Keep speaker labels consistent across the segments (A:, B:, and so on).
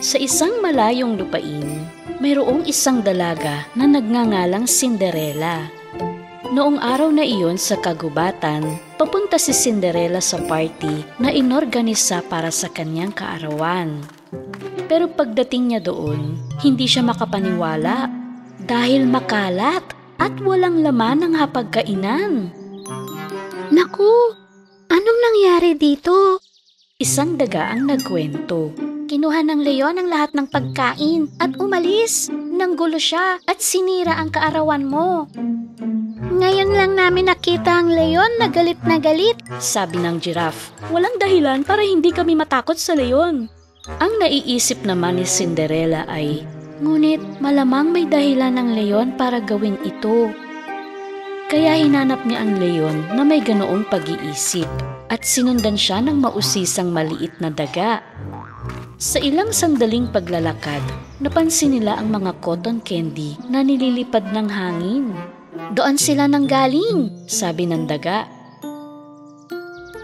A: Sa isang malayong lupain, mayroong isang dalaga na nagngangalang Cinderella. Noong araw na iyon sa kagubatan, papunta si Cinderella sa party na inorganisa para sa kanyang kaarawan. Pero pagdating niya doon, hindi siya makapaniwala dahil makalat at walang laman ang hapagkainan.
B: Naku! Anong nangyari dito?
A: Isang daga ang nagkwento.
B: Kinuha ng leon ang lahat ng pagkain at umalis. Nanggulo siya at sinira ang kaarawan mo. Ngayon lang namin nakita ang leon na galit,
A: sabi ng giraffe. Walang dahilan para hindi kami matakot sa leon. Ang naiisip naman ni Cinderella ay, ngunit malamang may dahilan ng leon para gawin ito. Kaya hinanap niya ang leon na may ganoong pag-iisip at sinundan siya ng mausisang maliit na daga. Sa ilang sandaling paglalakad, napansin nila ang mga cotton candy na nililipad ng hangin.
B: Doon sila nanggaling,
A: sabi ng daga.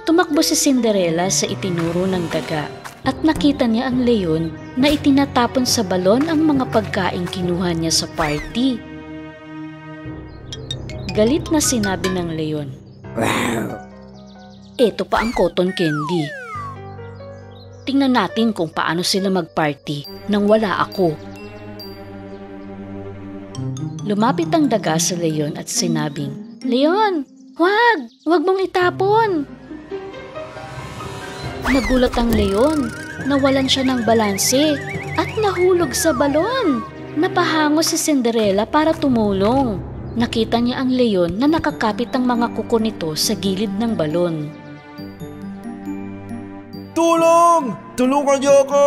A: Tumakbo si Cinderella sa itinuro ng daga at nakita niya ang leon na itinatapon sa balon ang mga pagkaing kinuha niya sa party. Galit na sinabi ng leon, "Wow! Ito pa ang cotton candy. Tingnan natin kung paano sila magparty nang wala ako." Lumapit ang daga sa leon at sinabing, "Leon, wag mong itapon." Nagulat ang leon, nawalan siya ng balanse at nahulog sa balon. Napahango si Cinderella para tumulong. Nakita niya ang leon na nakakapit ang mga kuko nito sa gilid ng balon.
C: Tulong! Tulungan niyo ako!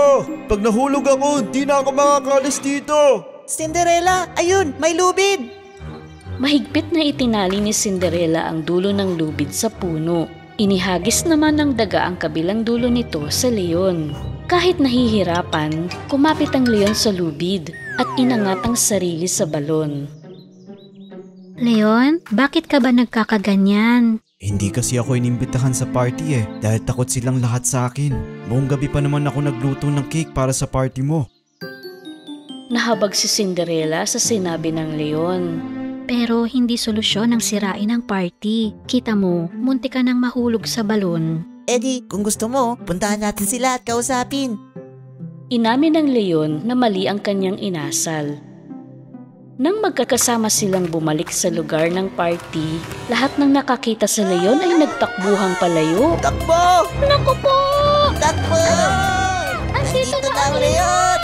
C: Pag nahulog ako, di na ako makakalis dito!
D: Cinderella, ayun, may lubid!
A: Mahigpit na itinali ni Cinderella ang dulo ng lubid sa puno. Inihagis naman ng daga ang kabilang dulo nito sa leon. Kahit nahihirapan, kumapit ang leon sa lubid at inangat ang sarili sa balon.
B: Leon, bakit ka ba nagkakaganyan?
C: Hindi kasi ako inimbitahan sa party dahil takot silang lahat sa akin. Buong gabi pa naman ako nagluto ng cake para sa party mo.
A: Nahabag si Cinderella sa sinabi ng leon.
B: Pero hindi solusyon ang sirain ang party. Kita mo, munti ka nang mahulog sa balon.
D: Eddie, kung gusto mo, puntahan natin sila at kausapin.
A: Inamin ng leon na mali ang kanyang inasal. Nang magkakasama silang bumalik sa lugar ng party, lahat ng nakakita sa leon ay nagtakbuhang palayo.
D: Takbo!
B: Naku po!
D: Takbo! Andito na ang leon!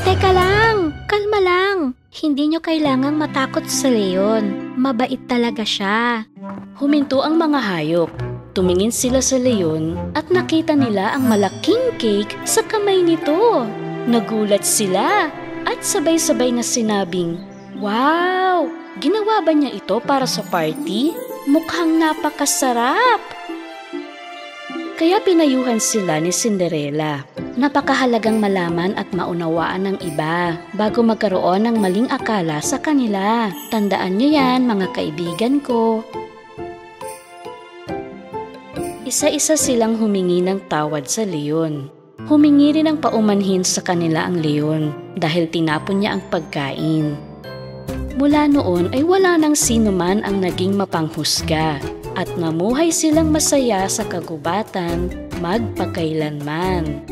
B: Teka lang, kalma lang. Hindi nyo kailangang matakot sa leon. Mabait talaga siya.
A: Huminto ang mga hayop. Tumingin sila sa leon at nakita nila ang malaking cake sa kamay nito. Nagulat sila at sabay-sabay na sinabing, "Wow! Ginawa ba niya ito para sa party? Mukhang napakasarap!" Kaya pinayuhan sila ni Cinderella. Napakahalagang malaman at maunawaan ng iba bago magkaroon ng maling akala sa kanila. Tandaan niyo yan, mga kaibigan ko. Isa-isa silang humingi ng tawad sa leon. Humingi rin ng paumanhin sa kanila ang leon dahil tinapon niya ang pagkain. Mula noon ay wala nang sino man ang naging mapanghusga at namuhay silang masaya sa kagubatan magpakailanman.